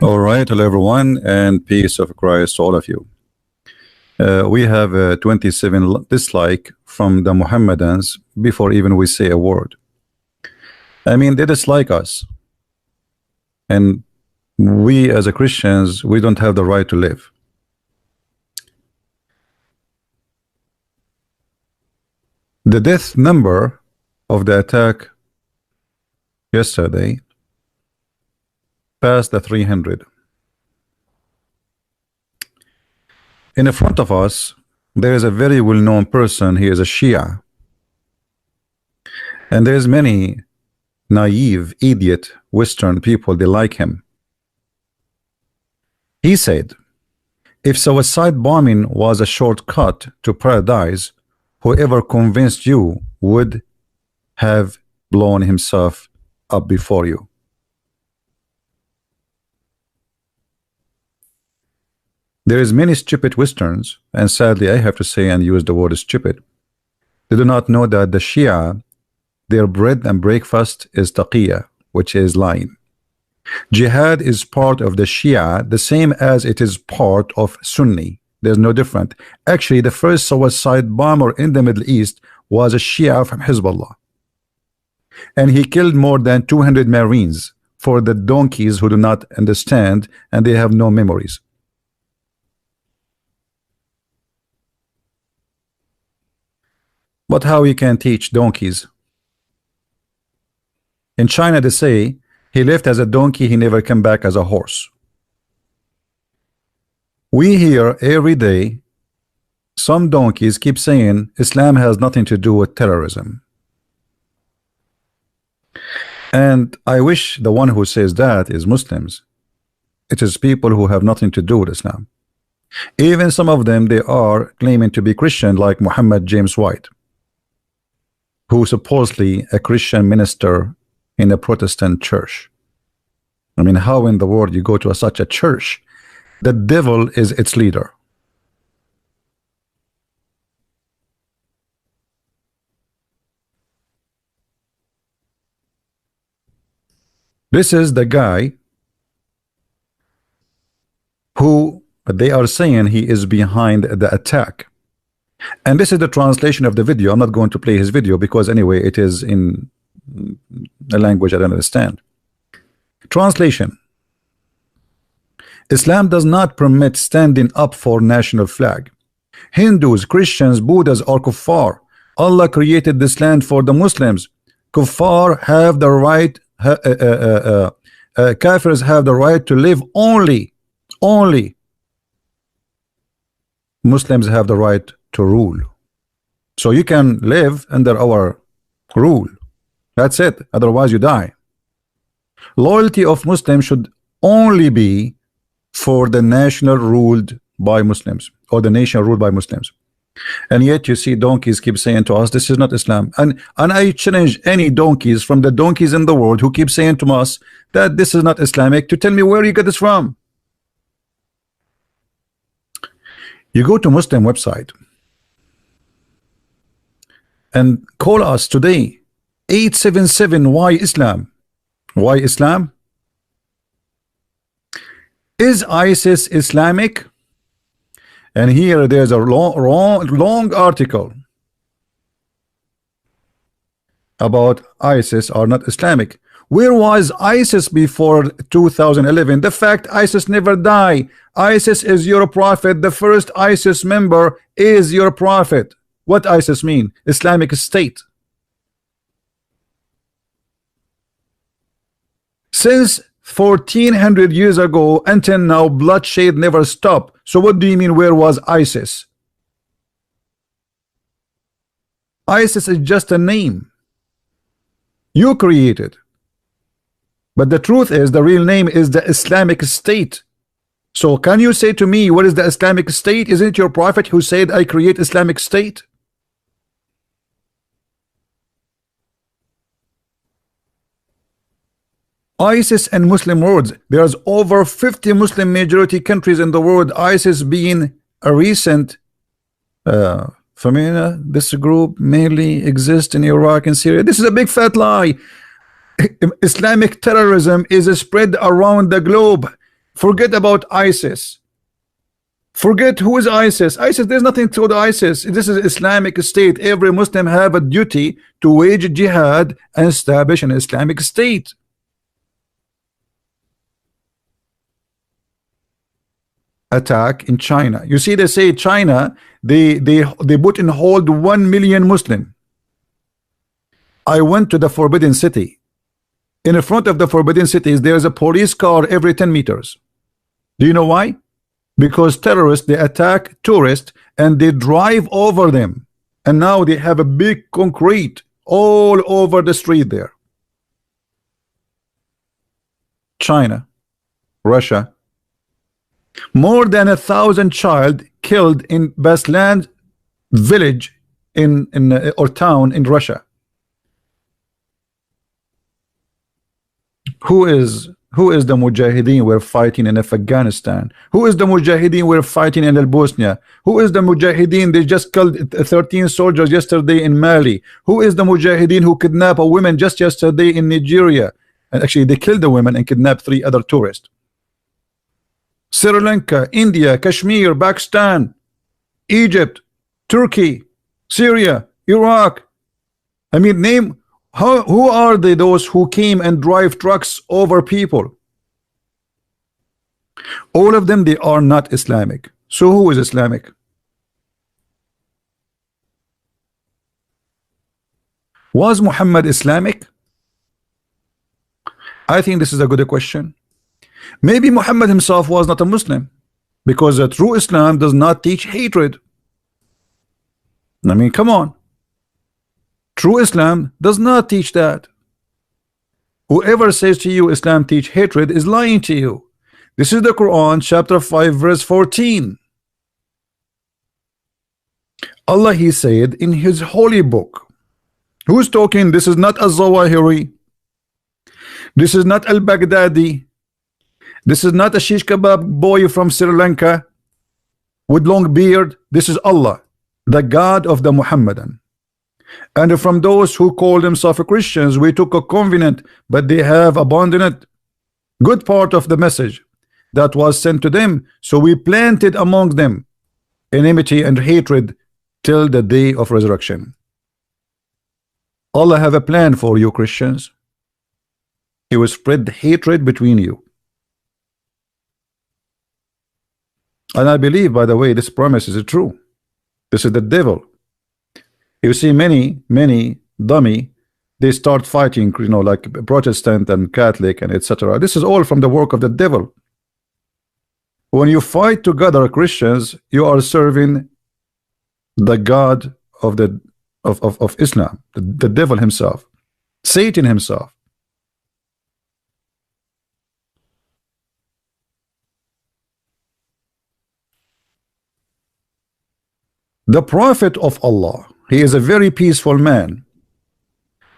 All right, hello everyone, and peace of Christ to all of you. We have 27 dislike from the Mohammedans before even we say a word. I mean, they dislike us, and we as a Christians, we don't have the right to live. The death number of the attack yesterday passed the 300. In front of us, there is a very well-known person. He is a Shia, and there's many naive, idiot Western people, they like him. He said, if suicide bombing was a shortcut to paradise, whoever convinced you would have blown himself up before you. There is many stupid Westerns, and sadly I have to say and use the word stupid. They do not know that the Shia, their bread and breakfast is taqiyya, which is lying. Jihad is part of the Shia, the same as it is part of Sunni. There's no different. Actually, the first suicide bomber in the Middle East was a Shia from Hezbollah, and he killed more than 200 Marines for the donkeys who do not understand and they have no memories. But how you can teach donkeys? In China they say he left as a donkey, he never came back as a horse. We hear every day some donkeys keep saying Islam has nothing to do with terrorism. And I wish the one who says that is Muslims. It is people who have nothing to do with Islam. Even some of them, they are claiming to be Christian, like Muhammad James White, who supposedly a Christian minister in a Protestant church. I mean, how in the world you go to such a church? The devil is its leader. This is the guy who they are saying he is behind the attack. And this is the translation of the video. I'm not going to play his video because anyway it is in a language I don't understand. Translation: Islam does not permit standing up for national flag. Hindus, Christians, Buddhas are kuffar. Allah created this land for the Muslims. Kuffar have the right, Kafirs have the right to live only. Muslims have the right to rule. So you can live under our rule. That's it. Otherwise you die. Loyalty of Muslims should only be for the national ruled by Muslims, or the nation ruled by Muslims. And yet you see donkeys keep saying to us this is not Islam. And I challenge any donkeys from the donkeys in the world who keep saying to us that this is not Islamic to tell me where you get this from. You go to Muslim website and call us today 877 why Islam. Why Islam? Is ISIS Islamic? And here there's a long article about ISIS are not Islamic. Where was ISIS before 2011? The fact ISIS never die. ISIS is your prophet. The first ISIS member is your prophet. What ISIS mean? Islamic State. Since 1400 years ago until now, bloodshed never stopped. So what do you mean where was ISIS? ISIS is just a name you created, but the truth is the real name is the Islamic State. So can you say to me what is the Islamic State? Isn't it your prophet who said I create Islamic State? ISIS and Muslim words, there's over 50 Muslim majority countries in the world. ISIS being a recent phenomena. This group mainly exists in Iraq and Syria. This is a big fat lie. Islamic terrorism is spread around the globe. Forget about ISIS. Forget who is ISIS. ISIS, there's nothing to the ISIS. This is Islamic State. Every Muslim have a duty to wage jihad and establish an Islamic State. Attack in China. You see, they say China, they put in hold 1 million Muslim. I went to the Forbidden City. In front of the Forbidden Cities, there's a police car every 10 meters. Do you know why? Because terrorists, they attack tourists and they drive over them, and now they have a big concrete all over the street there. China, Russia, more than 1,000 child killed in Beslan village in or town in Russia. Who is the Mujahideen we're fighting in Afghanistan? Who is the Mujahideen we're fighting in Bosnia? Who is the Mujahideen they just killed 13 soldiers yesterday in Mali? Who is the Mujahideen who kidnapped a woman just yesterday in Nigeria? And actually they killed the women and kidnapped 3 other tourists. Sri Lanka, India, Kashmir, Pakistan, Egypt, Turkey, Syria, Iraq. I mean, name who are they, those who came and drive trucks over people? All of them, they are not Islamic. So who is Islamic? Was Muhammad Islamic? I think this is a good question. Maybe Muhammad himself was not a Muslim, because a true Islam does not teach hatred. I mean, come on. True Islam does not teach that. Whoever says to you Islam teach hatred is lying to you. This is the Quran, chapter 5, verse 14. Allah, he said in his holy book. Who's talking? This is not al-Zawahiri. This is not al-Baghdadi. This is not a shish kebab boy from Sri Lanka with long beard. This is Allah, the God of the Muhammadan. And from those who call themselves Christians, we took a covenant, but they have abandoned good part of the message that was sent to them. So we planted among them enmity and hatred till the day of resurrection. Allah have a plan for you Christians. He will spread hatred between you. And I believe, by the way, this promise is true. This is the devil. You see, many dummy, they start fighting, you know, like Protestant and Catholic and etc. This is all from the work of the devil. When you fight together Christians, you are serving the God of Islam, the devil himself, Satan himself. The Prophet of Allah, he is a very peaceful man,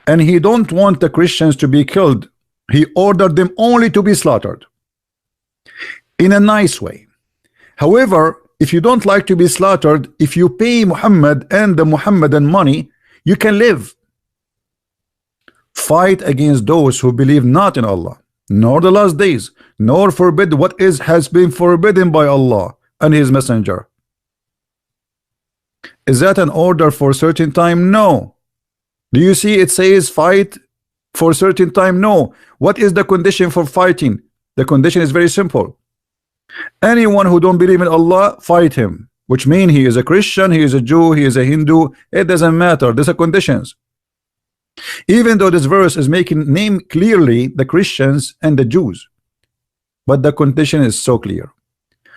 and he don't want the Christians to be killed. He ordered them only to be slaughtered in a nice way. However, if you don't like to be slaughtered, if you pay Muhammad and the Muhammadan money, you can live. Fight against those who believe not in Allah, nor the last days, nor forbid what has been forbidden by Allah and his messenger. Is that an order for a certain time? No. Do you see it says fight for a certain time? No. What is the condition for fighting? The condition is very simple. Anyone who don't believe in Allah, fight him, which means he is a Christian, he is a Jew, he is a Hindu. It doesn't matter. These are conditions. Even though this verse is making name clearly the Christians and the Jews, but the condition is so clear.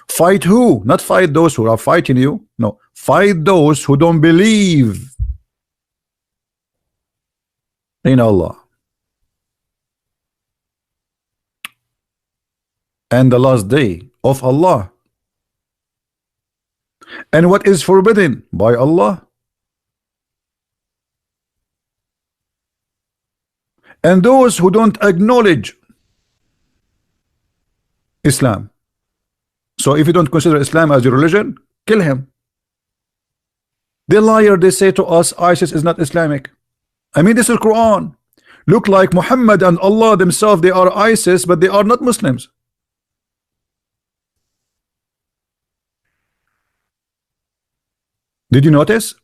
Fight who? Not fight those who are fighting you. No, fight those who don't believe in Allah and the last day of Allah, and what is forbidden by Allah, and those who don't acknowledge Islam. So if you don't consider Islam as your religion, kill him. The liar, they say to us ISIS is not Islamic. I mean, this is Quran. Look like Muhammad and Allah themselves, they are ISIS, but they are not Muslims. Did you notice?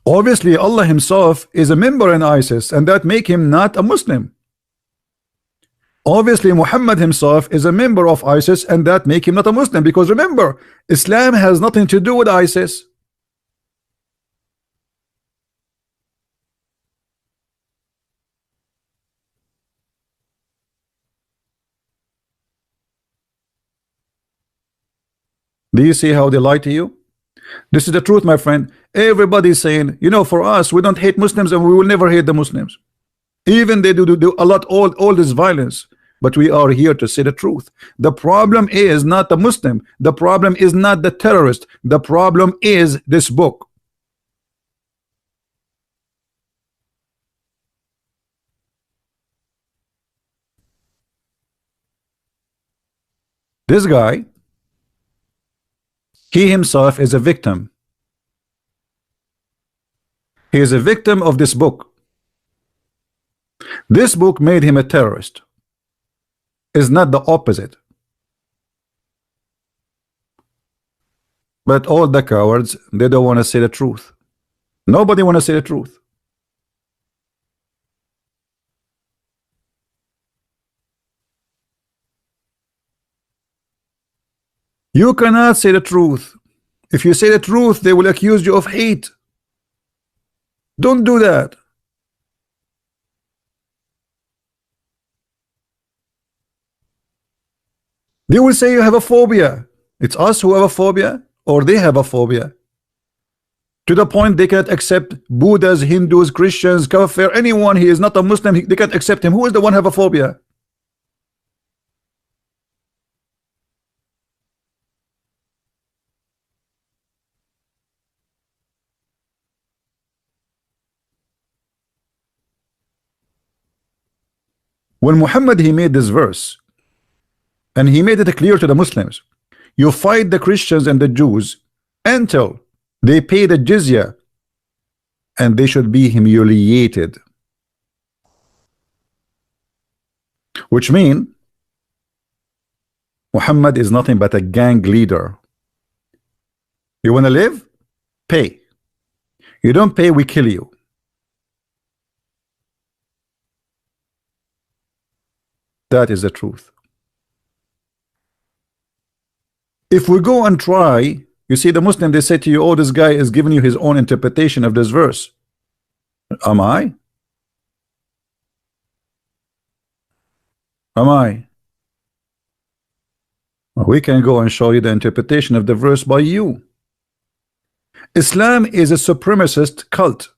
Obviously, Allah himself is a member in ISIS, and that make him not a Muslim. Obviously, Muhammad himself is a member of ISIS, and that make him not a Muslim, because remember, Islam has nothing to do with ISIS. Do you see how they lie to you? This is the truth, my friend. Everybody's saying, you know, for us, we don't hate Muslims and we will never hate the Muslims. Even they do a lot, all this violence. But we are here to say the truth. The problem is not the Muslim. The problem is not the terrorist. The problem is this book. This guy, he himself is a victim. He is a victim of this book. This book made him a terrorist. Is not the opposite. But all the cowards, they don't want to say the truth. Nobody want to say the truth. You cannot say the truth. If you say the truth, they will accuse you of hate. Don't do that. They will say you have a phobia. It's us who have a phobia, or they have a phobia. To the point they can't accept Buddhas, Hindus, Christians, Kafir, anyone. He is not a Muslim. They can't accept him. Who is the one have a phobia? When Muhammad he made this verse, and he made it clear to the Muslims, you fight the Christians and the Jews until they pay the jizya, and they should be humiliated. Which means Muhammad is nothing but a gang leader. You want to live? Pay. You don't pay, we kill you. That is the truth. If we go and try, you see the Muslim, they say to you, oh, this guy is giving you his own interpretation of this verse. Am I? Am I? We can go and show you the interpretation of the verse by you. Islam is a supremacist cult.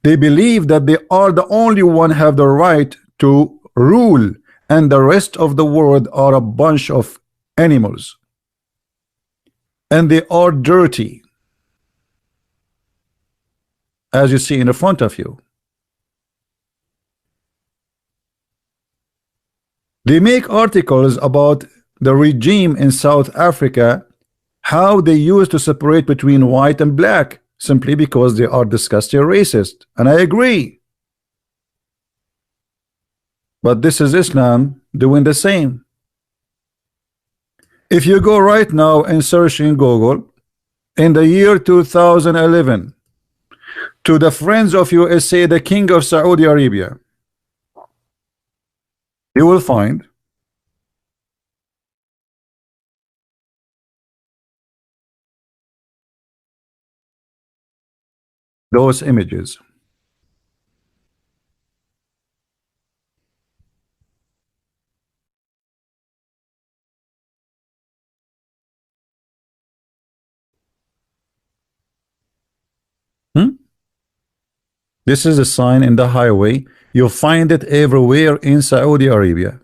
They believe that they are the only one have the right to rule, and the rest of the world are a bunch of animals. And they are dirty, as you see in the front of you. They make articles about the regime in South Africa, how they used to separate between white and black, simply because they are disgusting racist. And I agree. But this is Islam doing the same. If you go right now and search in Google in the year 2011 to the Friends of USA, the King of Saudi Arabia, you will find those images. This is a sign in the highway. You'll find it everywhere in Saudi Arabia.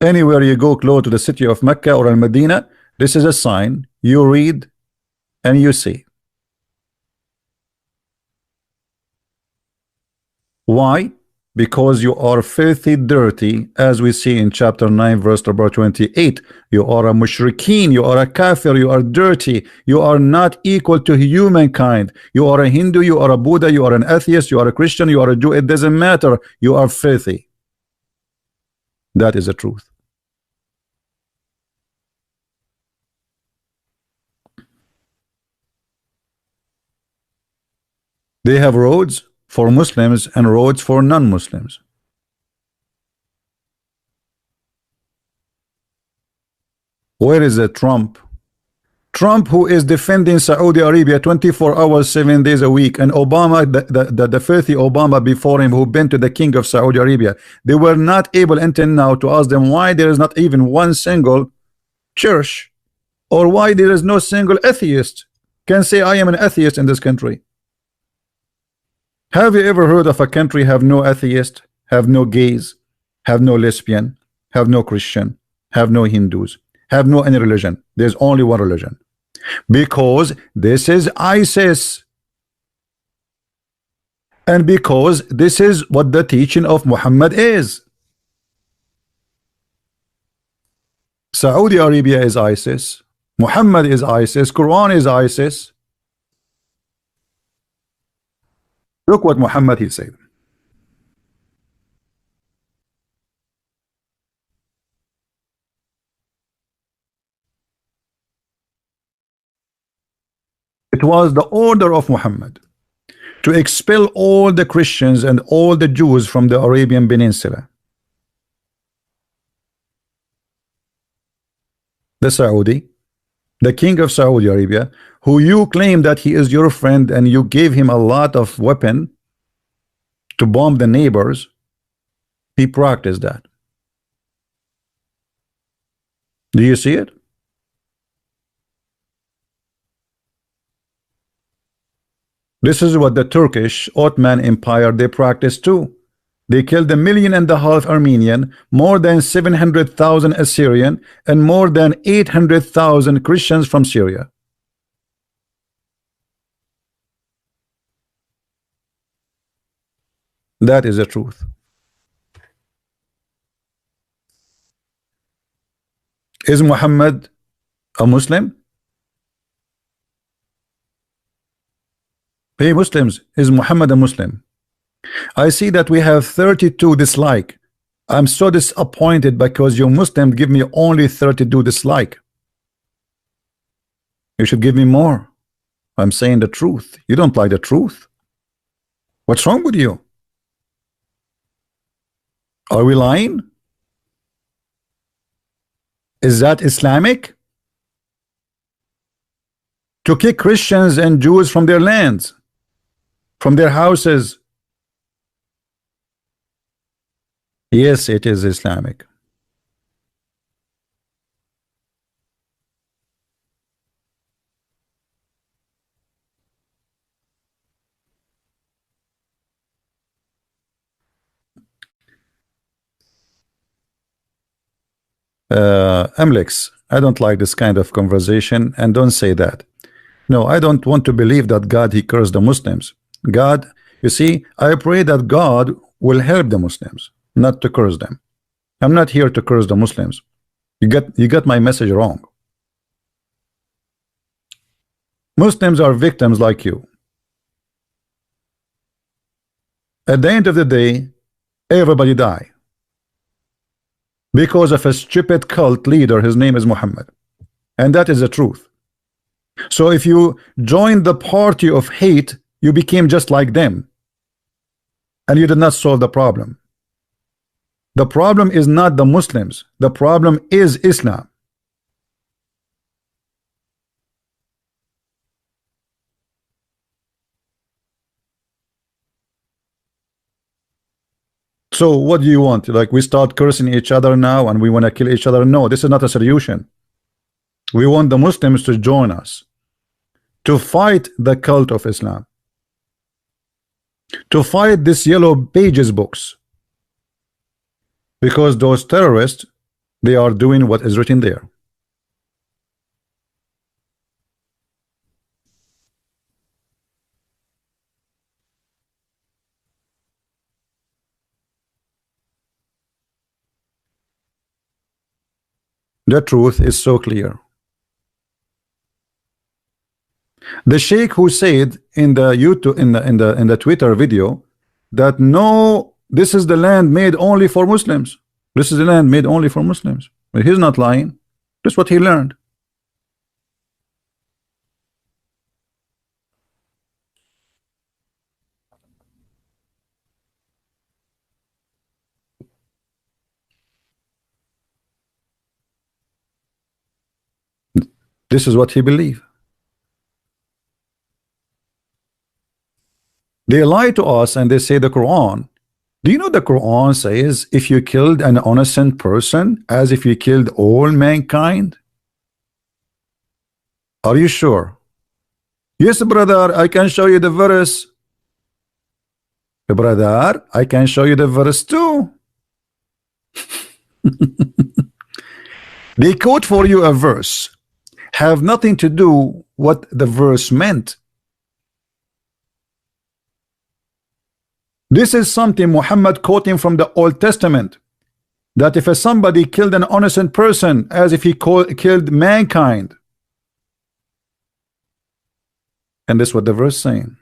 Anywhere you go close to the city of Mecca or Al-Medina, this is a sign. You read and you see. Why? Because you are filthy dirty, as we see in chapter 9 verse number 28. You are a mushrikeen, you are a kafir, you are dirty, you are not equal to humankind. You are a Hindu, you are a Buddha, you are an atheist, you are a Christian, you are a Jew, it doesn't matter. You are filthy. That is the truth. They have roads for Muslims and roads for non-Muslims. Where is it, Trump? Trump, who is defending Saudi Arabia 24 hours 7 days a week, and Obama, the filthy Obama before him, who been to the king of Saudi Arabia, they were not able until now to ask them why there is not even one single church, or why there is no single atheist can say I am an atheist in this country. Have you ever heard of a country have no atheist, have no gays, have no lesbian, have no Christian, have no Hindus, have no any religion? There's only one religion, because this is ISIS, and because this is what the teaching of Muhammad is. Saudi Arabia is ISIS, Muhammad is ISIS, Quran is ISIS. Look what Muhammad he said. It was the order of Muhammad to expel all the Christians and all the Jews from the Arabian Peninsula. The Saudi, the king of Saudi Arabia, who you claim that he is your friend and you gave him a lot of weapon to bomb the neighbors, he practiced that. Do you see it? This is what the Turkish Ottoman Empire they practiced too. They killed 1.5 million Armenian, more than 700,000 Assyrian, and more than 800,000 Christians from Syria. That is the truth. Is Muhammad a Muslim? Hey Muslims, is Muhammad a Muslim? I see that we have 32 dislike. I'm so disappointed because you Muslims give me only 32 dislike. You should give me more. I'm saying the truth. You don't like the truth. What's wrong with you? Are we lying? Is that Islamic? To kick Christians and Jews from their lands, from their houses. Yes, it is Islamic. Amlex, I don't like this kind of conversation, and don't say that. No, I don't want to believe that God he cursed the Muslims. God, you see, I pray that God will help the Muslims, not to curse them. I'm not here to curse the Muslims. You got my message wrong. Muslims are victims like you. At the end of the day, everybody die because of a stupid cult leader. His name is Muhammad, and that is the truth. So if you join the party of hate, you became just like them, and you did not solve the problem. The problem is not the Muslims. The problem is Islam. So what do you want? Like we start cursing each other now and we want to kill each other? No, this is not a solution. We want the Muslims to join us to fight the cult of Islam, to fight this yellow pages books, because those terrorists, they are doing what is written there. The truth is so clear. The Sheikh who said in the YouTube, in the Twitter video, that no, this is the land made only for Muslims. This is the land made only for Muslims. But he's not lying. That's what he learned. This is what he believed. They lie to us and they say the Quran. Do you know the Quran says if you killed an innocent person as if you killed all mankind? Are you sure? Yes, brother, I can show you the verse. Brother, I can show you the verse too. They quote for you a verse, have nothing to do what the verse meant. This is something Muhammad quoting from the Old Testament, that if somebody killed an innocent person as if he killed mankind. And this is what the verse saying.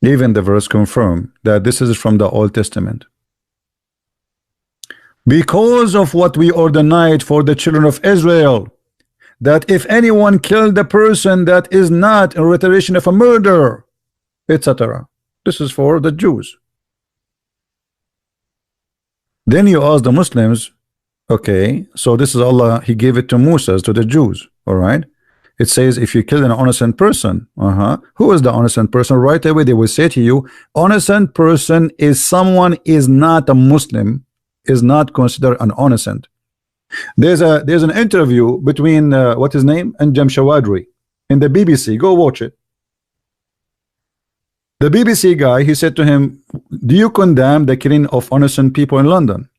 Even the verse confirm that this is from the Old Testament. Because of what we ordained for the children of Israel, that if anyone killed a person that is not in reiteration of a murder, etc. This is for the Jews. Then you ask the Muslims, okay, so this is Allah, he gave it to Moses, to the Jews, all right? It says if you kill an innocent person, who is the innocent person? Right away they will say to you, innocent person is someone is not a Muslim, is not considered an innocent. There's an interview between what his name and Anjem Chawadri in the BBC. Go watch it. The BBC guy, he said to him, do you condemn the killing of innocent people in London?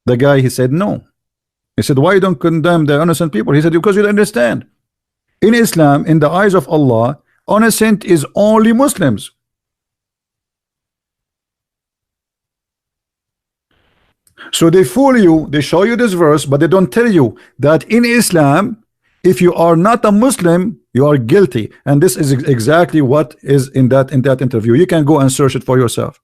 The guy, he said no. He said, why you don't condemn the innocent people? He said, because you don't understand. In Islam, in the eyes of Allah, innocent is only Muslims. So they fool you, they show you this verse, but they don't tell you that in Islam, if you are not a Muslim, you are guilty. And this is exactly what is in that interview. You can go and search it for yourself.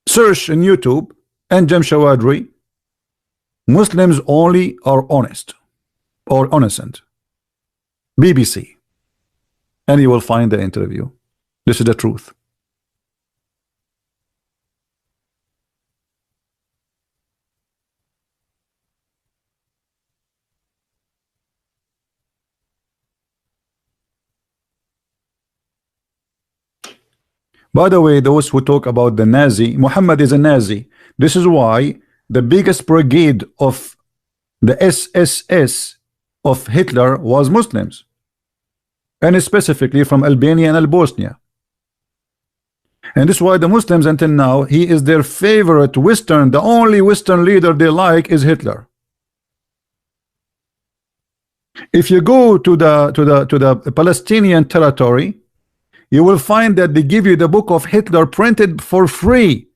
Search in YouTube, Anjem Chawadri, Muslims only are honest or innocent. BBC. And you will find the interview. This is the truth. By the way, those who talk about the Nazi, Muhammad is a Nazi. This is why the biggest brigade of the SSS of Hitler was Muslims, and specifically from Albania and Bosnia. And this is why the Muslims until now, he is their favorite Western, the only Western leader they like is Hitler. If you go to the Palestinian territory, you will find that they give you the book of Hitler printed for free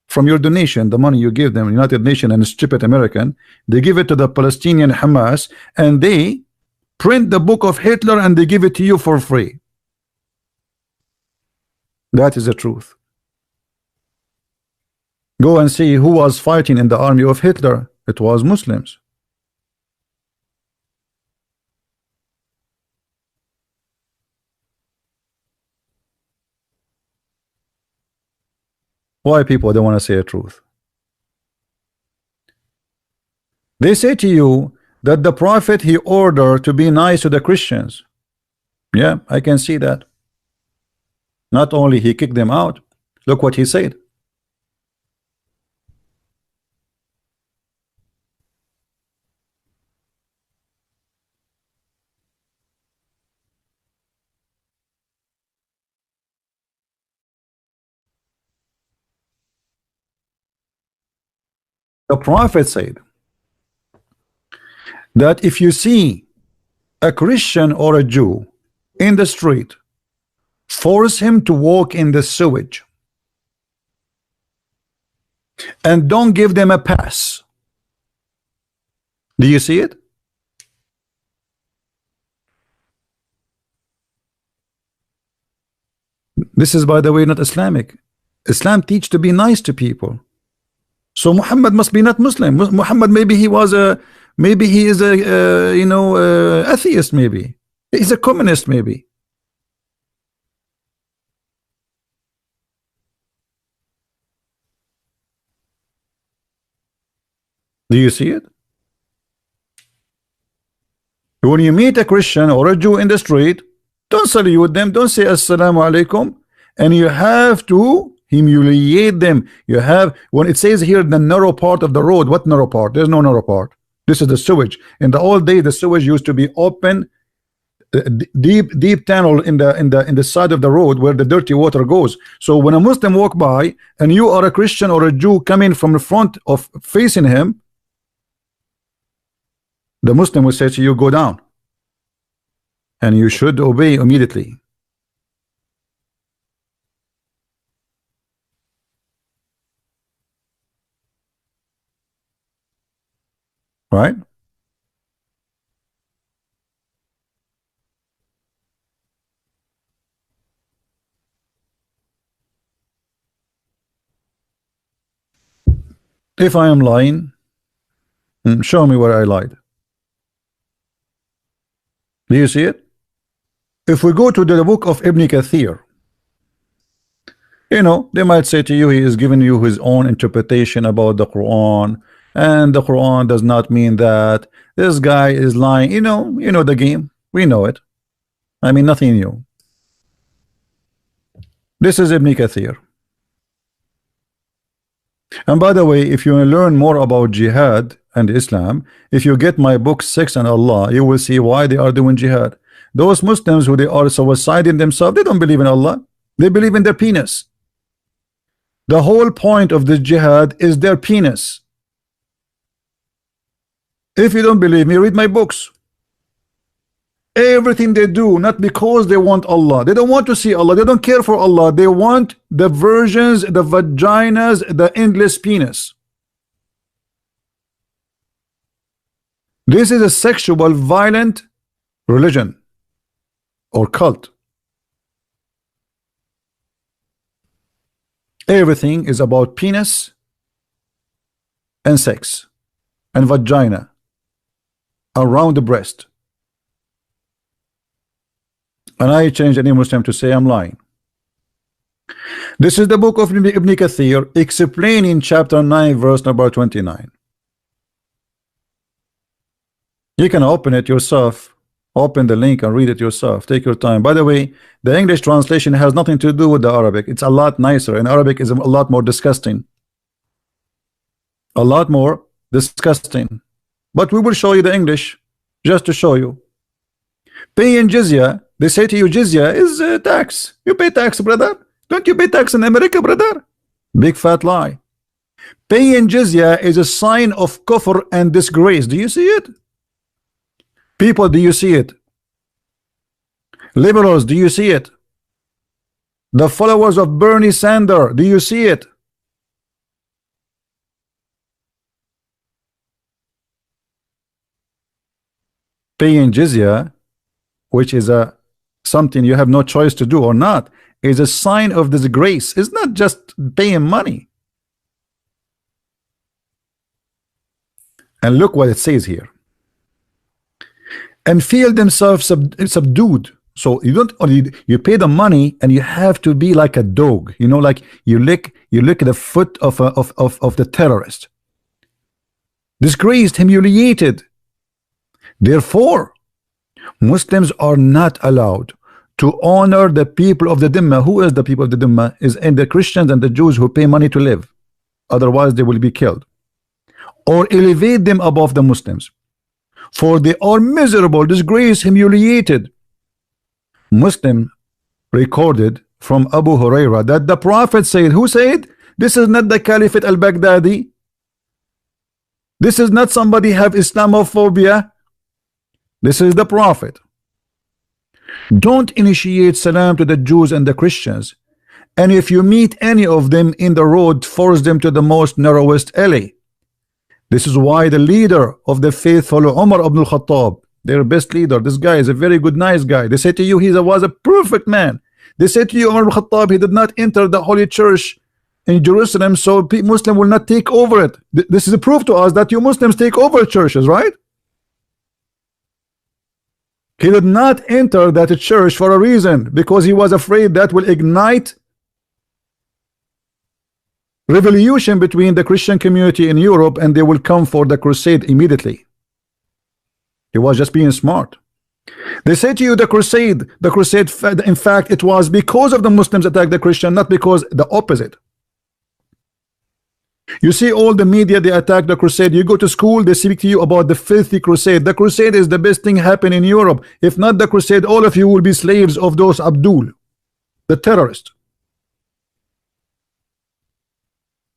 from your donation, the money you give them, United Nations and stupid American. They give it to the Palestinian Hamas and they print the book of Hitler and they give it to you for free. That is the truth. Go and see who was fighting in the army of Hitler. It was Muslims. Why people don't want to say the truth? They say to you that the prophet he ordered to be nice to the Christians. Yeah, I can see that. Not only he kicked them out, look what he said. The prophet said that if you see a Christian or a Jew in the street, force him to walk in the sewage and don't give them a pass. Do you see it? This is, by the way, not Islamic. Islam teach to be nice to people. So Muhammad must be not Muslim. Muhammad maybe he was a, maybe he is a atheist maybe. He's a communist, maybe. Do you see it? When you meet a Christian or a Jew in the street, don't salute them, don't say assalamu alaikum, and you have to humiliate them. You have, when it says here the narrow part of the road, what narrow part? There's no narrow part. This is the sewage. In the old day, the sewage used to be open, deep tunnel in the side of the road where the dirty water goes. So when a Muslim walk by and you are a Christian or a Jew coming from the front of facing him, the Muslim will say to you, go down, and you should obey immediately. Right? If I am lying, show me where I lied. Do you see it? If we go to the book of Ibn Kathir, you know, they might say to you, he is giving you his own interpretation about the Quran, and the Quran does not mean that. This guy is lying. You know the game. We know it. I mean, nothing new. This is Ibn Kathir. And by the way, if you learn more about jihad and Islam, if you get my book 6 and Allah, you will see why they are doing jihad. Those Muslims who they are suiciding themselves, they don't believe in Allah. They believe in their penis. The whole point of the jihad is their penis. If you don't believe me, read my books. Everything they do, not because they want Allah. They don't want to see Allah. They don't care for Allah. They want the virgins, the vaginas, the endless penis. This is a sexual, violent religion or cult. Everything is about penis and sex and vagina around the breast. And I changed any Muslim to say I'm lying. This is the book of Ibn Kathir explaining chapter 9 verse number 29. You can open it yourself, open the link and read it yourself. Take your time. By the way, the English translation has nothing to do with the Arabic. It's a lot nicer, and Arabic is a lot more disgusting. A lot more disgusting. But we will show you the English just to show you. Paying jizya, they say to you, jizya is tax. You pay tax, brother. Don't you pay tax in America, brother? Big fat lie. Paying jizya is a sign of kufr and disgrace. Do you see it? People, do you see it? Liberals, do you see it? The followers of Bernie Sanders, do you see it? Paying jizya, which is something you have no choice to do or not, is a sign of disgrace. It's not just paying money. And look what it says here. And feel themselves subdued. So you don't, or you pay the money and you have to be like a dog, you know, like you lick the foot of the terrorist. Disgraced, humiliated. Therefore, Muslims are not allowed to honor the people of the Dhimma. Who is the people of the Dhimma? Is in the Christians and the Jews who pay money to live. Otherwise they will be killed. Or elevate them above the Muslims. For they are miserable, disgraced, humiliated. Muslim recorded from Abu Huraira that the Prophet said, who said? This is not the Caliphate al-Baghdadi. This is not somebody have Islamophobia. This is the Prophet. Don't initiate salam to the Jews and the Christians, and if you meet any of them in the road, force them to the most narrowest alley. This is why the leader of the faithful, Umar ibn al-Khattab, their best leader, this guy is a very good, nice guy. They say to you, he was a perfect man. They say to you, Umar ibn al-Khattab, he did not enter the holy church in Jerusalem, so Muslim will not take over it. This is a proof to us that you Muslims take over churches, right? He did not enter that church for a reason, because he was afraid that will ignite revolution between the Christian community in Europe, and they will come for the crusade immediately. He was just being smart. They say to you the crusade, in fact it was because of the Muslims attacked the Christian, not because the opposite. You see all the media, they attack the crusade. You go to school, they speak to you about the filthy crusade. The crusade is the best thing happen in Europe. If not the crusade, all of you will be slaves of those Abdul, the terrorist.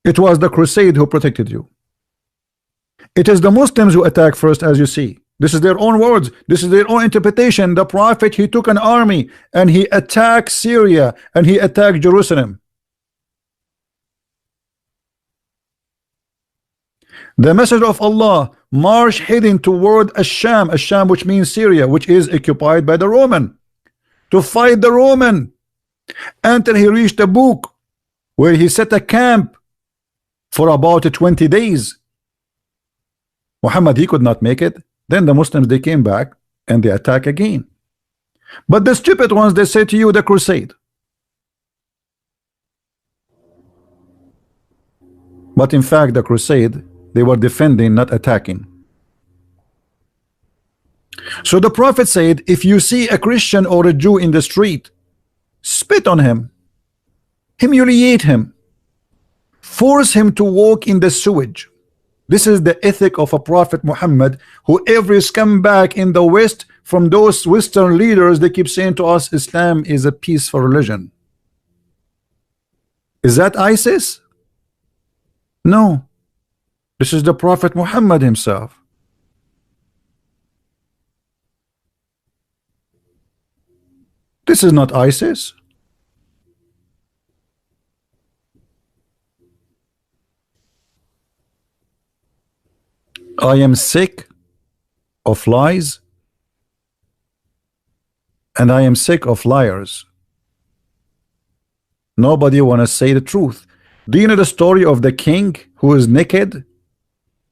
It was the crusade who protected you. It is the Muslims who attack first, as you see. This is their own words. This is their own interpretation. The Prophet, he took an army and he attacked Syria and he attacked Jerusalem. The Messenger of Allah marched heading toward Asham, which means Syria, which is occupied by the Roman, to fight the Roman, until he reached a book where he set a camp for about 20 days. Muhammad, he could not make it. Then the Muslims, they came back and they attack again. But the stupid ones, they say to you the crusade. But in fact the crusade, they were defending, not attacking. So the Prophet said, if you see a Christian or a Jew in the street, spit on him, humiliate him, force him to walk in the sewage. This is the ethic of a Prophet Muhammad, who every scumbag in the West, from those Western leaders, they keep saying to us Islam is a peaceful religion. Is that ISIS? No. This is the Prophet Muhammad himself. This is not ISIS. I am sick of lies, and I am sick of liars. Nobody want to say the truth. Do you know the story of the king who is naked?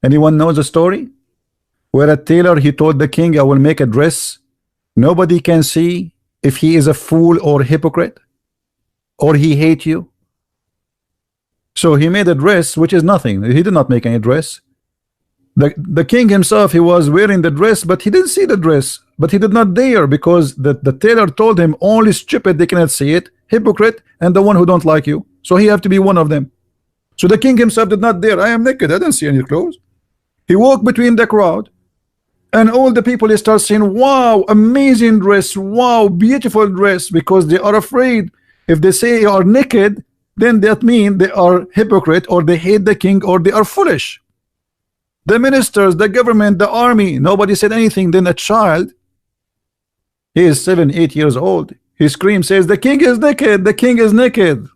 Anyone knows the story? Where a tailor, he told the king, I will make a dress. Nobody can see if he is a fool or hypocrite, or he hate you. So he made a dress which is nothing. He did not make any dress. The king himself, he was wearing the dress, but he didn't see the dress. But he did not dare, because the tailor told him only stupid they cannot see it, hypocrite, and the one who don't like you. So he have to be one of them. So the king himself did not dare. I am naked, I didn't see any clothes. He walked between the crowd, and all the people, they start saying, wow, amazing dress, wow, beautiful dress, because they are afraid. If they say you are naked, then that means they are hypocrite, or they hate the king, or they are foolish. The ministers, the government, the army, nobody said anything. Then a child, he is 7, 8 years old, he screams, says, the king is naked, the king is naked.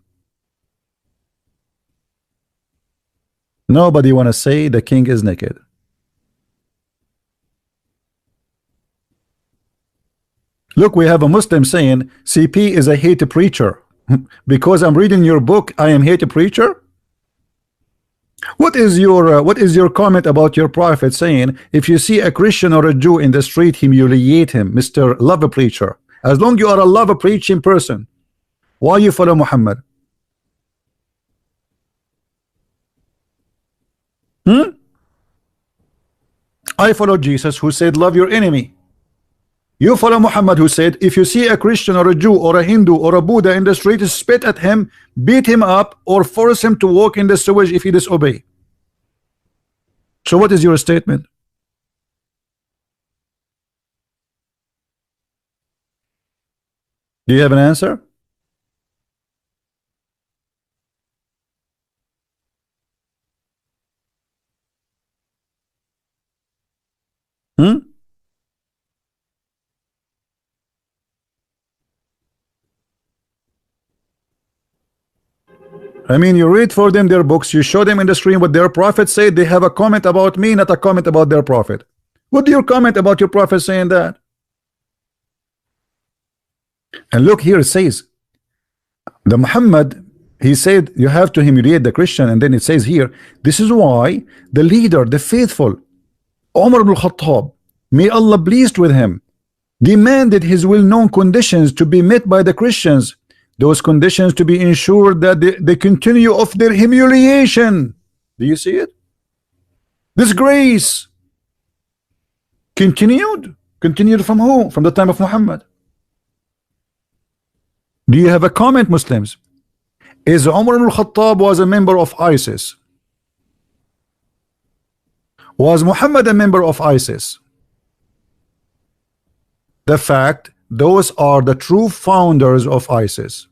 Nobody want to say the king is naked. Look, we have a Muslim saying CP is a hate preacher. Because I'm reading your book, I am hate preacher? What is your comment about your prophet saying, if you see a Christian or a Jew in the street, humiliate him, Mr. Love Preacher? As long you are a love preaching person, why you follow Muhammad? I follow Jesus, who said love your enemy. You follow Muhammad, who said if you see a Christian or a Jew or a Hindu or a Buddha in the street, spit at him, beat him up, or force him to walk in the sewage if he disobey. So what is your statement? Do you have an answer? I mean, you read for them their books, you show them in the screen what their prophet said. They have a comment about me, not a comment about their prophet. What do you comment about your prophet saying that? And look here, it says the Muhammad, he said you have to humiliate the Christian, and then it says here, this is why the leader, the faithful, Umar ibn Khattab, may Allah pleased with him, demanded his well-known conditions to be met by the Christians. Those conditions to be ensured that they continue of their humiliation. Do you see it? Disgrace. Continued from who? From the time of Muhammad. Do you have a comment, Muslims? Is Umar ibn al-Khattab was a member of ISIS? Was Muhammad a member of ISIS? The fact, those are the true founders of ISIS.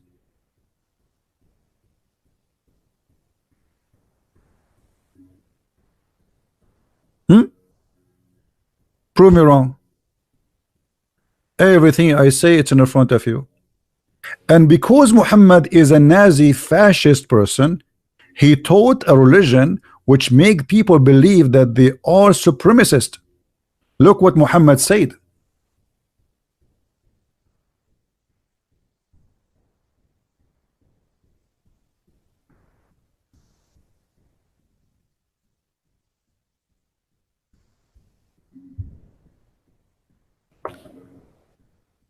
Prove me wrong. Everything I say, it's in front of you. And because Muhammad is a Nazi fascist person, he taught a religion which make people believe that they are supremacist. Look what Muhammad said.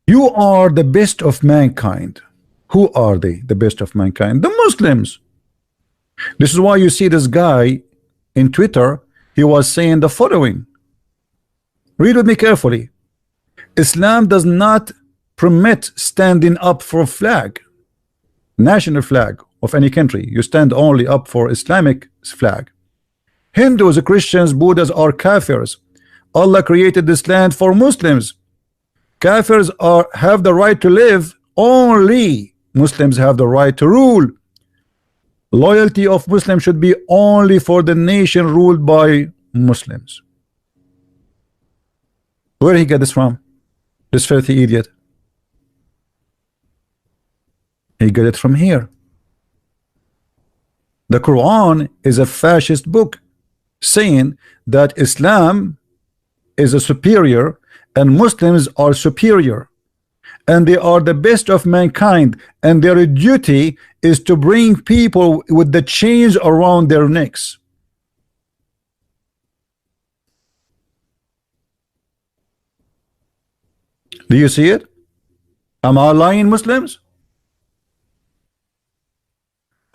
You are the best of mankind. Who are they, the best of mankind? The Muslims. This is why you see this guy in Twitter, he was saying the following. Read with me carefully. Islam does not permit standing up for a flag, national flag of any country. You stand only up for Islamic flag. Hindus, Christians, Buddhas are kafirs. Allah created this land for Muslims. Kafirs have the right to live. Only Muslims have the right to rule. Loyalty of Muslims should be only for the nation ruled by Muslims. Where did he get this from? This filthy idiot. He got it from here. The Quran is a fascist book saying that Islam is a superior and Muslims are superior, and they are the best of mankind, and their duty is to bring people with the chains around their necks. Do you see it? Am I lying, Muslims?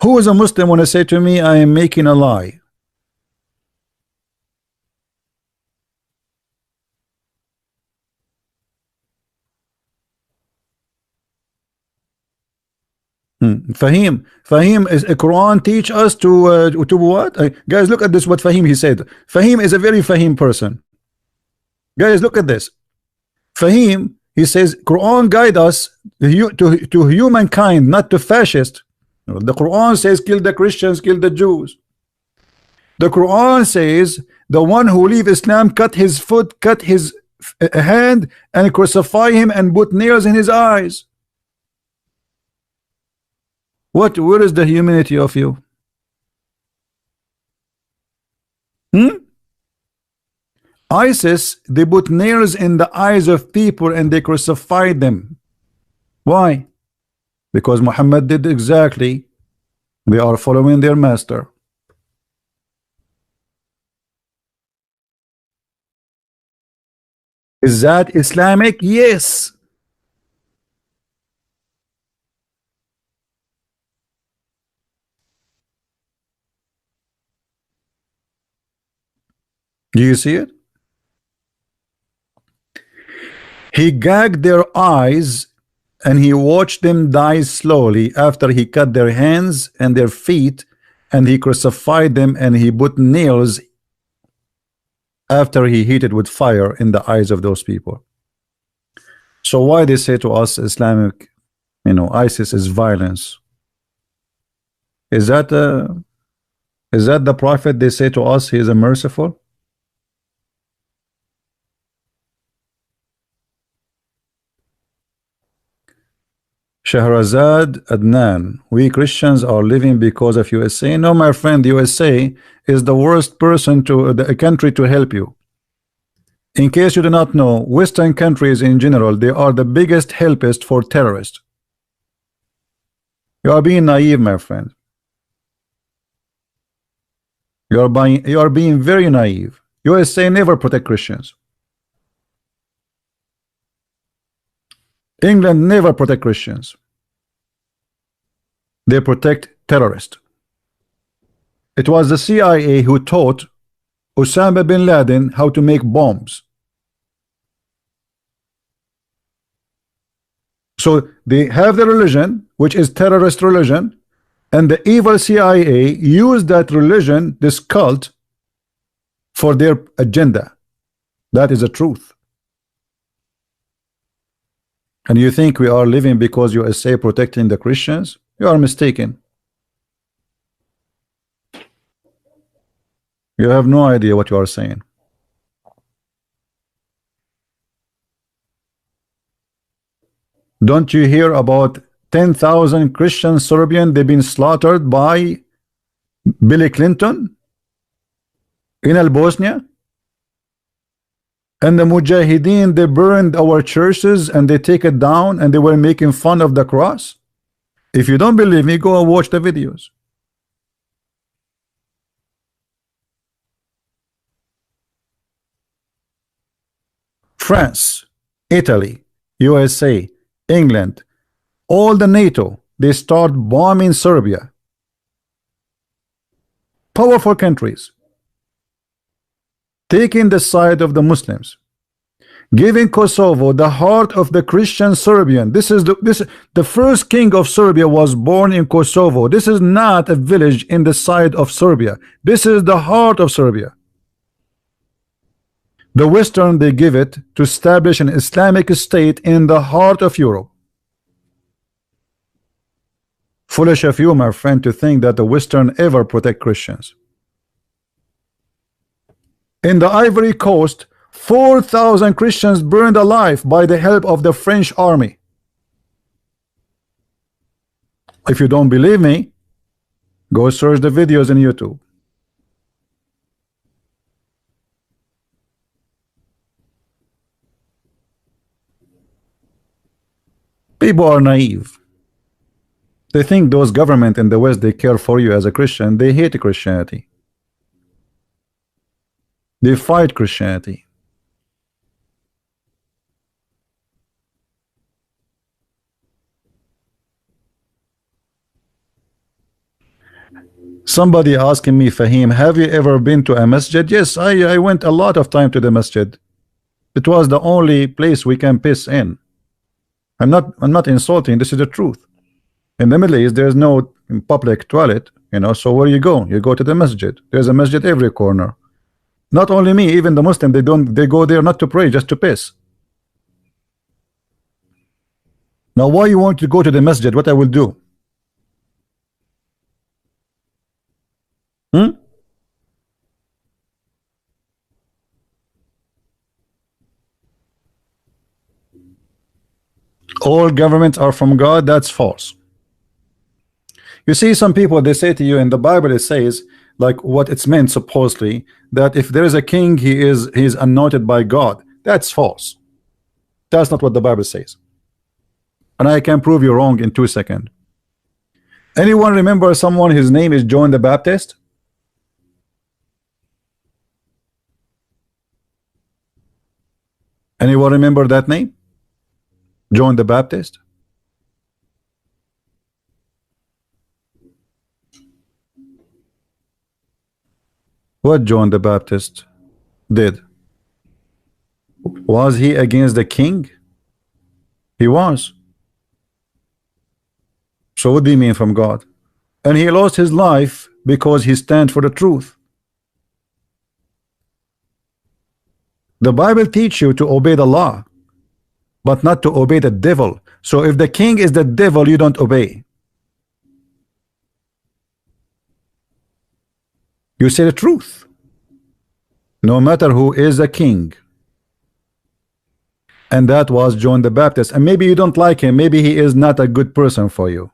Who is a Muslim when I say to me I am making a lie? Fahim is a Quran teach us to what? Guys, look at this. What Fahim he said. Fahim is a very Fahim person. Guys, look at this. Fahim, he says Quran guide us to humankind, not to fascist. The Quran says kill the Christians, kill the Jews. The Quran says the one who leave Islam, cut his foot, cut his hand, and crucify him and put nails in his eyes. Where is the humanity of you? ISIS, they put nails in the eyes of people and they crucified them. Why? Because Muhammad did exactly. They are following their master. Is that Islamic? Yes. Do you see it? He gagged their eyes and he watched them die slowly after he cut their hands and their feet, and he crucified them and he put nails after he heated with fire in the eyes of those people. So why they say to us Islamic, ISIS is violence? Is that the prophet they say to us he is a merciful? Shahrazad Adnan, we Christians are living because of USA. No, my friend, USA is the worst person to the country to help you. In case you do not know, Western countries in general, they are the biggest helpist for terrorists. You are being naive, my friend. You are being very naive. USA never protect Christians. England never protect Christians. They protect terrorists. It was the CIA who taught Osama bin Laden how to make bombs. So they have the religion, which is terrorist religion, and the evil CIA used that religion, this cult, for their agenda. That is the truth. And you think we are living because USA protecting the Christians? You are mistaken. You have no idea what you are saying. Don't you hear about 10,000 Christian Serbian they've been slaughtered by Billy Clinton in Bosnia? And the Mujahideen, they burned our churches and they take it down and they were making fun of the cross. If you don't believe me, go and watch the videos. France, Italy, USA, England, all the NATO, they start bombing Serbia. Powerful countries taking the side of the Muslims, giving Kosovo the heart of the Christian Serbian. The first king of Serbia was born in Kosovo. This is not a village in the side of Serbia. This is the heart of Serbia. The Western, they give it to establish an Islamic state in the heart of Europe. Foolish of you, my friend, to think that the Western ever protect Christians. In the Ivory Coast, 4,000 Christians burned alive by the help of the French army. If you don't believe me, go search the videos on YouTube. People are naive. They think those government in the West, they care for you as a Christian. They hate Christianity. They fight Christianity. Somebody asking me, Fahim, have you ever been to a masjid? Yes, I went a lot of time to the masjid. It was the only place we can piss in. I'm not insulting, this is the truth. In the Middle East, there's no public toilet, you know, so where you go? You go to the masjid. There's a masjid every corner. Not only me, even the Muslim, they go there not to pray, just to piss. Now, why you want to go to the masjid? What I will do? All governments are from God. That's false. You see, some people, they say to you in the Bible, it says, like what it's meant supposedly, that if there is a king, he is anointed by God. That's false. That's not what the Bible says. And I can prove you wrong in 2 seconds. Anyone remember someone, his name is John the Baptist? Anyone remember that name? John the Baptist? What John the Baptist did? Was he against the king? He was. So what do you mean from God? And he lost his life because he stand for the truth. The Bible teach you to obey the law, but not to obey the devil. So if the king is the devil, you don't obey. You say the truth, no matter who is the king. And that was John the Baptist. And maybe you don't like him. Maybe he is not a good person for you.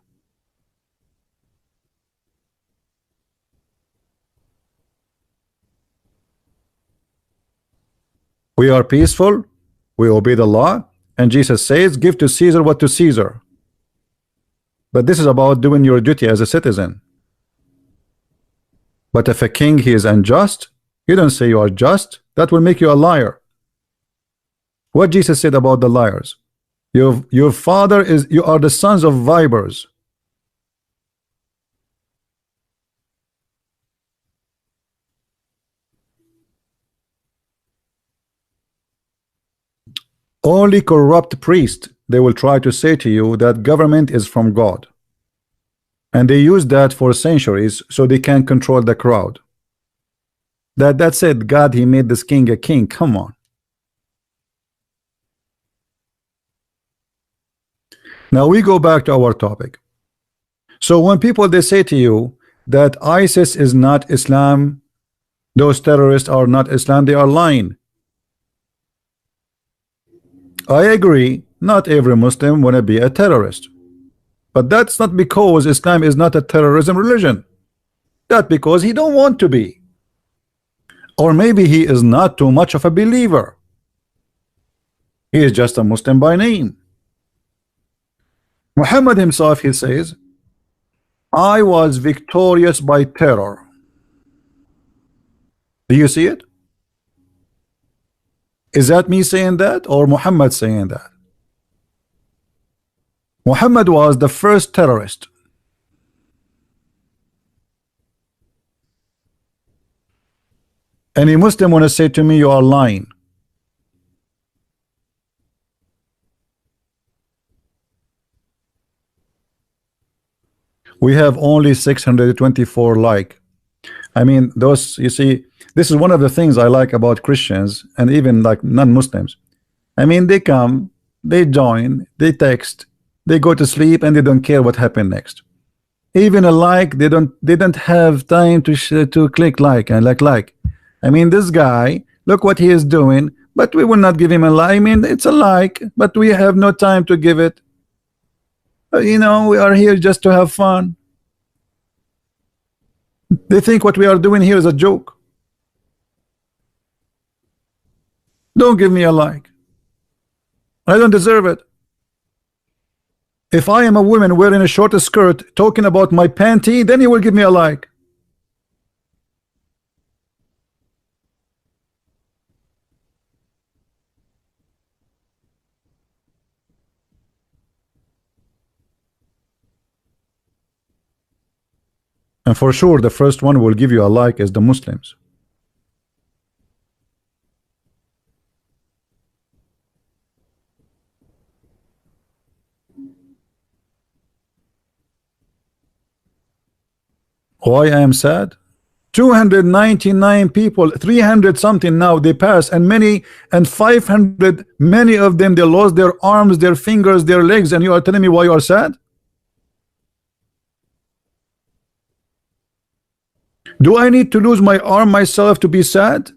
We are peaceful. We obey the law. And Jesus says, give to Caesar what to Caesar. But this is about doing your duty as a citizen. But if a king, he is unjust, you don't say you are just. That will make you a liar. What Jesus said about the liars? Your father is, you are the sons of vipers. Only corrupt priests, they will try to say to you that government is from God. And they use that for centuries so they can control the crowd. That's it. God, he made this king a king. Come on. Now we go back to our topic. So when people they say to you that ISIS is not Islam, those terrorists are not Islam, they are lying. I agree, not every Muslim want to be a terrorist. But that's not because Islam is not a terrorism religion. That's because he don't want to be. Or maybe he is not too much of a believer. He is just a Muslim by name. Muhammad himself, he says, I was victorious by terror. Do you see it? Is that me saying that or Muhammad saying that? Muhammad was the first terrorist. Any Muslim want to say to me you are lying? We have only 624 like. I mean, those, you see, this is one of the things I like about Christians and even like non-Muslims. I mean, they come, they join, they text, they go to sleep, and they don't care what happened next. Even a like, they don't have time to click like and like. I mean, this guy, look what he is doing, but we will not give him a like. I mean, it's a like, but we have no time to give it. You know, we are here just to have fun. They think what we are doing here is a joke. Don't give me a like. I don't deserve it. If I am a woman wearing a short skirt talking about my panty, then you will give me a like. And for sure, the first one who will give you a like is the Muslims. Why I am sad? 299 people, 300 something now they pass, and 500, many of them they lost their arms, their fingers, their legs, and you are telling me why you are sad? Do I need to lose my arm myself to be sad?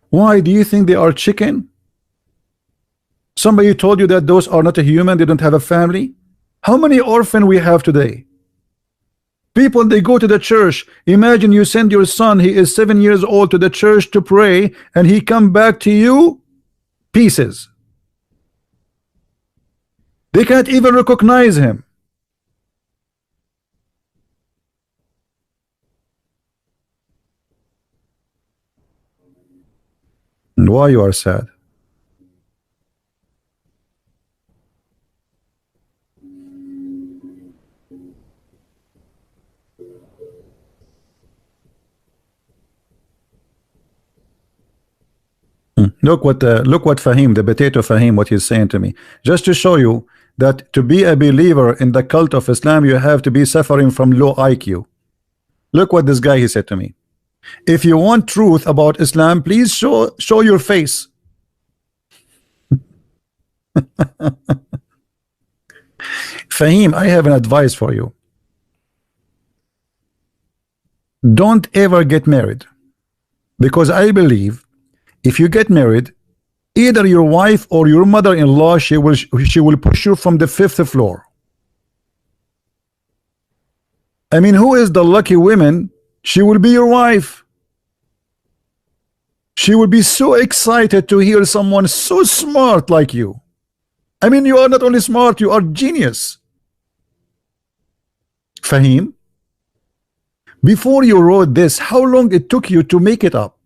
Why do you think they are chicken? Somebody told you that those are not a human, they don't have a family? How many orphans we have today? People, they go to the church. Imagine you send your son, he is 7 years old, to the church to pray, and he come back to you pieces. They can't even recognize him. And why you are sad? Look what Fahim, the potato Fahim, what he's saying to me, just to show you that to be a believer in the cult of Islam, you have to be suffering from low IQ. Look what this guy he said to me. If you want truth about Islam, please show your face. Fahim, I have an advice for you. Don't ever get married, because I believe if you get married, either your wife or your mother-in-law, she will push you from the 5th floor. I mean, who is the lucky woman? She will be your wife. She will be so excited to hear someone so smart like you. I mean, you are not only smart, you are genius. Fahim, before you wrote this, how long it took you to make it up?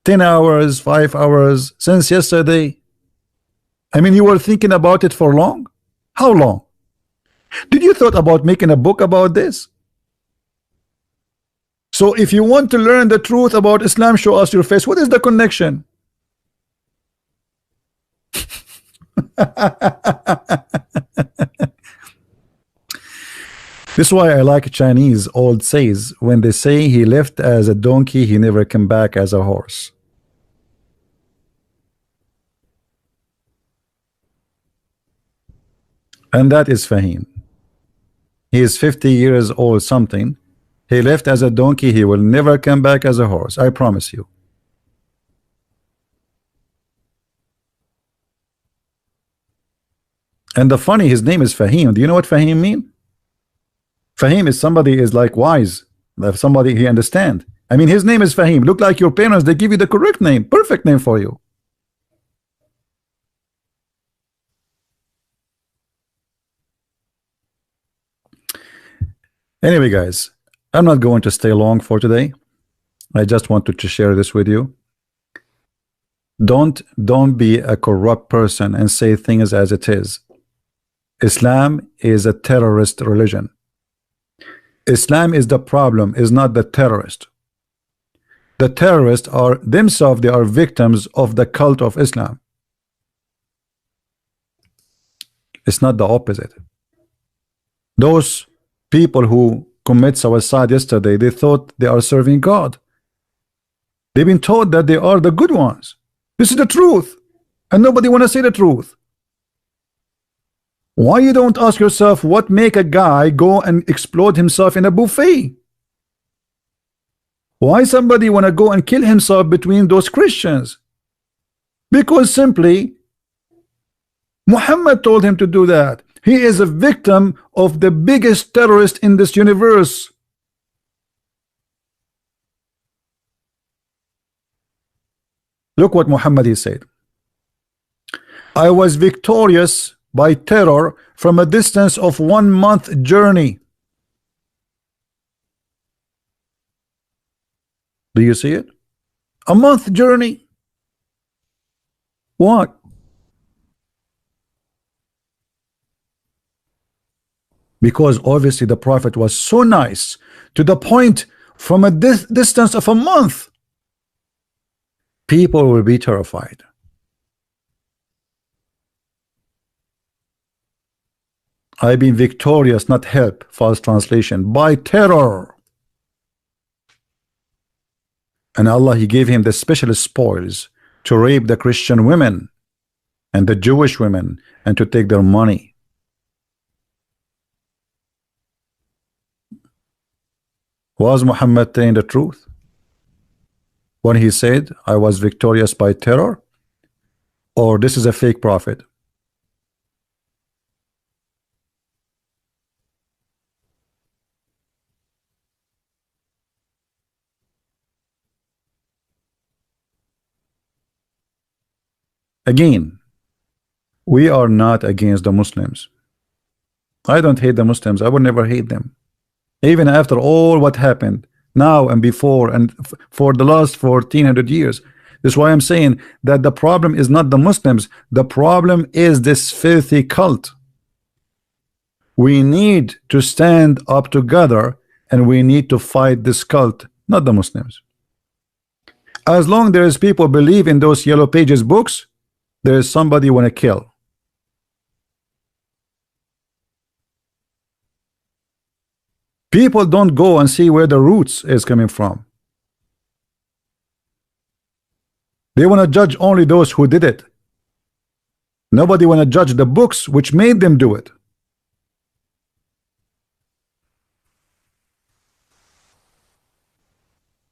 10 hours, 5 hours since yesterday? I mean, you were thinking about it for long? How long? Did you thought about making a book about this? So if you want to learn the truth about Islam, show us your face. What is the connection? This is why I like Chinese old says, when they say he left as a donkey, he never came back as a horse. And that is Fahim. He is 50 years old something. He left as a donkey, he will never come back as a horse, I promise you. And the funny, his name is Fahim. Do you know what Fahim mean? Fahim is somebody is like wise, somebody he understand. I mean, his name is Fahim. Look like your parents, they give you the correct name, perfect name for you. Anyway, guys, I'm not going to stay long for today. I just wanted to share this with you. Don't be a corrupt person and say things as it is. Islam is a terrorist religion. Islam is the problem, is not the terrorist. The terrorists are themselves, they are victims of the cult of Islam. It's not the opposite. Those people who commit suicide yesterday, they thought they are serving God. They've been told that they are the good ones. This is the truth, and nobody want to say the truth. Why you don't ask yourself what make a guy go and explode himself in a buffet? Why somebody want to go and kill himself between those Christians? Because simply Muhammad told him to do that. He is a victim of the biggest terrorist in this universe. Look what Muhammad he said. I was victorious by terror from a distance of 1 month journey. Do you see it? A month journey. What? Because obviously the Prophet was so nice to the point from a distance of a month. People will be terrified. I've been victorious, not help, false translation, by terror. And Allah, he gave him the special spoils to rape the Christian women and the Jewish women and to take their money. Was Muhammad telling the truth when he said I was victorious by terror, or this is a fake prophet? Again, we are not against the Muslims. I don't hate the Muslims. I would never hate them. Even after all what happened now and before and for the last 1400 years. That's why I'm saying that the problem is not the Muslims. The problem is this filthy cult. We need to stand up together and we need to fight this cult, not the Muslims. As long there is people believe in those yellow pages books, there is somebody want to kill. People don't go and see where the roots is coming from. They want to judge only those who did it. Nobody want to judge the books which made them do it.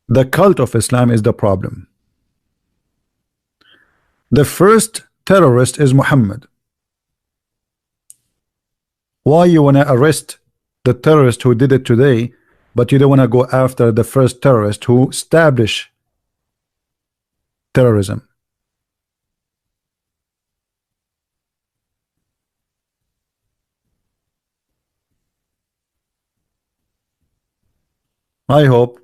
The cult of Islam is the problem. The first terrorist is Muhammad. Why you want to arrest the terrorist who did it today, but you don't want to go after the first terrorist who established terrorism? I hope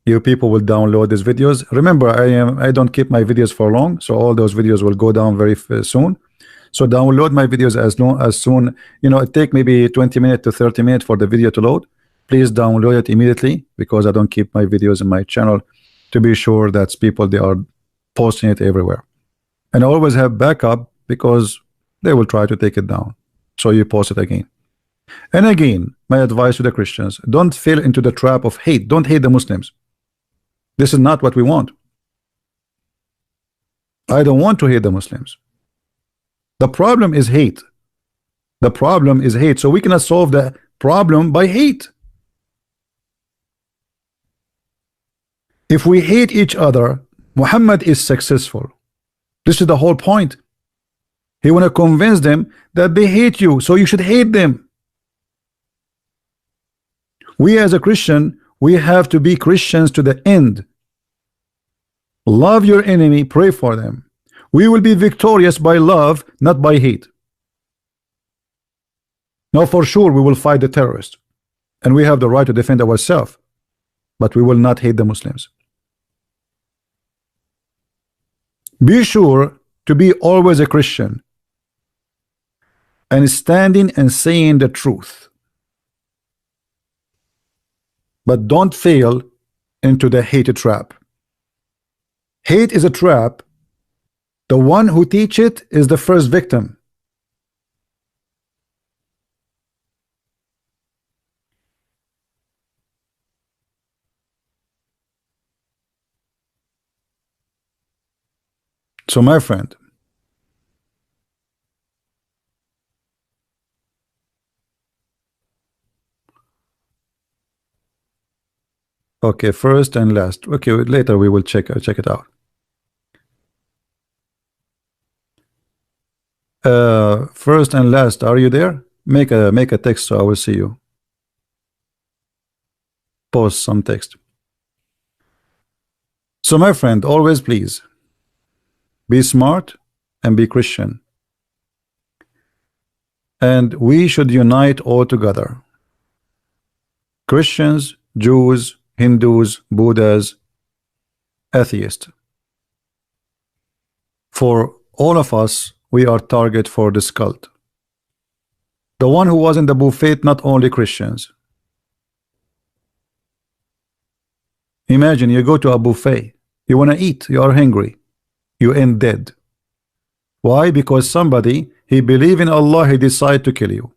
You people will download these videos. Remember, I don't keep my videos for long, so all those videos will go down very soon. So download my videos as soon, you know, it take maybe 20 minutes to 30 minutes for the video to load. Please download it immediately, because I don't keep my videos in my channel to be sure that people, they are posting it everywhere. And I always have backup, because they will try to take it down, so you post it again. And again, my advice to the Christians: don't fall into the trap of hate. Don't hate the Muslims. This is not what we want. I don't want to hate the Muslims. The problem is hate. The problem is hate. So we cannot solve the problem by hate. If we hate each other, Muhammad is successful. This is the whole point. He want to convince them that they hate you, so you should hate them. We as a Christian, we have to be Christians to the end. Love your enemy, pray for them. We will be victorious by love, not by hate. Now for sure we will fight the terrorists, and we have the right to defend ourselves, but we will not hate the Muslims. Be sure to be always a Christian and standing and saying the truth, but don't fail into the hate trap. Hate is a trap. The one who teach it is the first victim. So my friend, okay, first and last. Okay, later we will check it out. First and last, are you there? Make a text so I will see you. Post some text. So my friend, always please be smart and be Christian, and we should unite all together. Christians, Jews, Hindus, Buddhas, atheists. For all of us, we are target for this cult. The one who was in the buffet, not only Christians. Imagine you go to a buffet, you want to eat, you are hungry, you end dead. Why? Because somebody, he believe in Allah, he decide to kill you.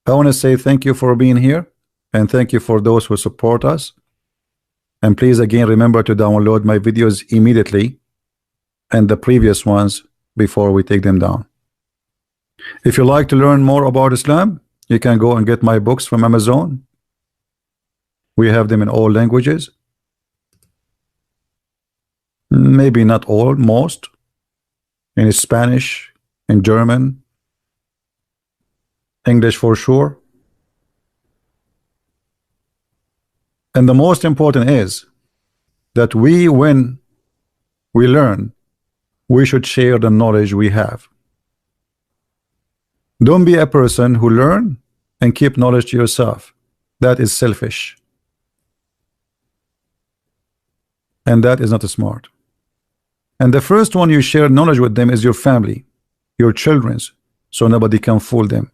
I want to say thank you for being here, and thank you for those who support us. And please again remember to download my videos immediately, and the previous ones before we take them down. If you like to learn more about Islam, you can go and get my books from Amazon. We have them in all languages. Maybe not all, most. In Spanish, in German, English for sure. And the most important is that when we learn, we should share the knowledge we have. Don't be a person who learn and keep knowledge to yourself. That is selfish, and that is not smart. And the first one you share knowledge with them is your family, your children's, so nobody can fool them.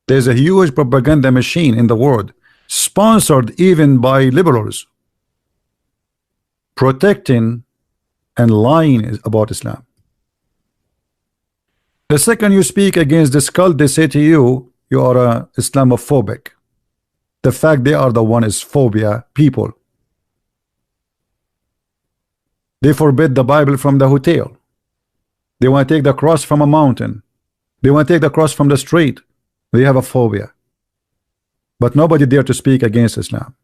There's a huge propaganda machine in the world, sponsored even by liberals, protecting and lying about Islam. The second you speak against this cult, they say to you, you are a Islamophobic. The fact they are the one is phobia people. They forbid the Bible from the hotel. They want to take the cross from a mountain. They want to take the cross from the street. They have a phobia. But nobody dare to speak against Islam.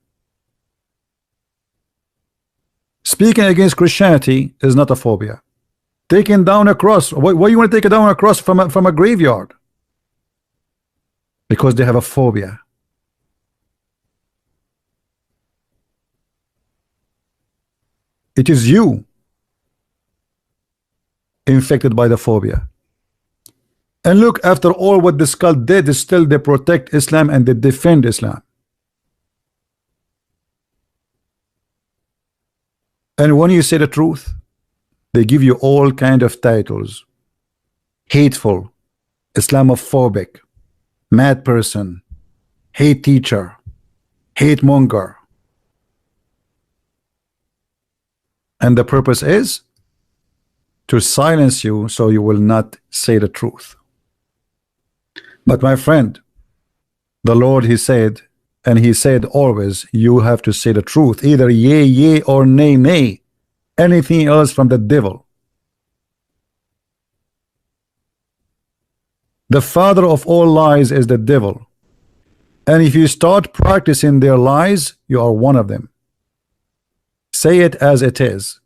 Speaking against Christianity is not a phobia. Taking down a cross, why you want to take down a cross from a graveyard? Because they have a phobia. It is you infected by the phobia. And look, after all what this cult did, still they protect Islam and they defend Islam. And when you say the truth, they give you all kind of titles: hateful, Islamophobic, mad person, hate teacher, hate monger. And the purpose is to silence you so you will not say the truth. But my friend, the Lord, he said, and he said always, you have to say the truth, either yea, yea, or nay, nay. Anything else from the devil. The father of all lies is the devil. And if you start practicing their lies, you are one of them. Say it as it is.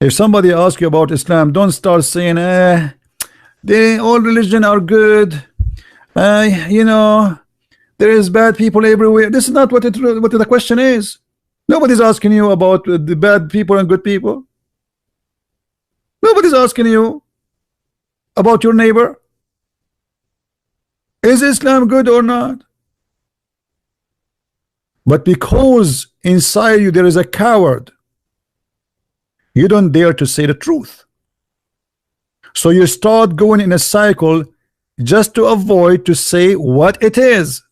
If somebody asks you about Islam, don't start saying, all religion are good. You know, there is bad people everywhere. This is not what the question is. Nobody's asking you about the bad people and good people. Nobody's asking you about your neighbor. Is Islam good or not? But because inside you there is a coward, you don't dare to say the truth. So you start going in a cycle just to avoid to say what it is.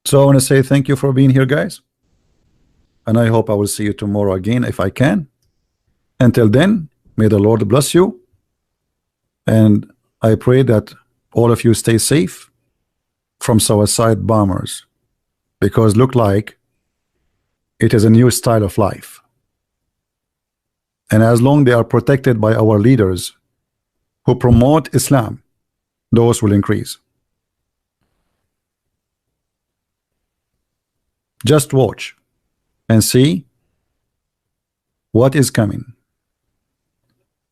So I want to say thank you for being here, guys. And I hope I will see you tomorrow again if I can. Until then, may the Lord bless you. And I pray that all of you stay safe from suicide bombers, because look like it is a new style of life. And as long they are protected by our leaders who promote Islam, those will increase. Just watch and see what is coming.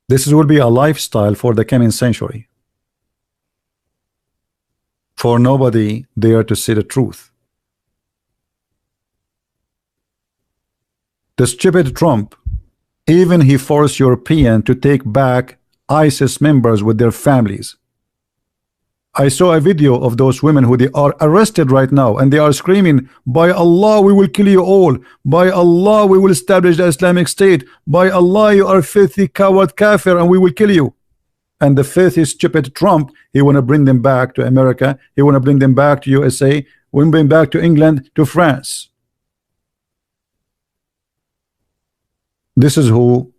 This will be a lifestyle for the coming century. For nobody dare to say the truth. The stupid Trump, even he forced Europeans to take back ISIS members with their families. I saw a video of those women who they are arrested right now, and they are screaming, by Allah we will kill you all, by Allah we will establish the Islamic State, by Allah you are filthy coward kafir and we will kill you. And the filthy stupid Trump, he want to bring them back to America, he want to bring them back to USA, want to bring back to England, to France. This is who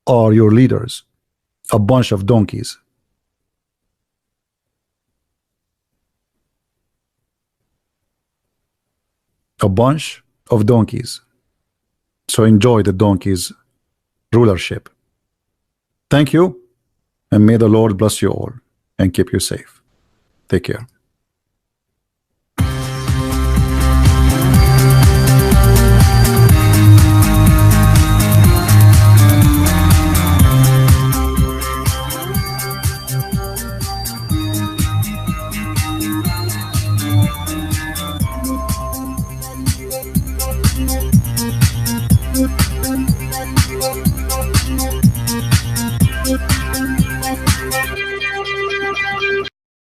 are your leaders, a bunch of donkeys. A bunch of donkeys. So enjoy the donkeys rulership. Thank you, and may the Lord bless you all and keep you safe. Take care.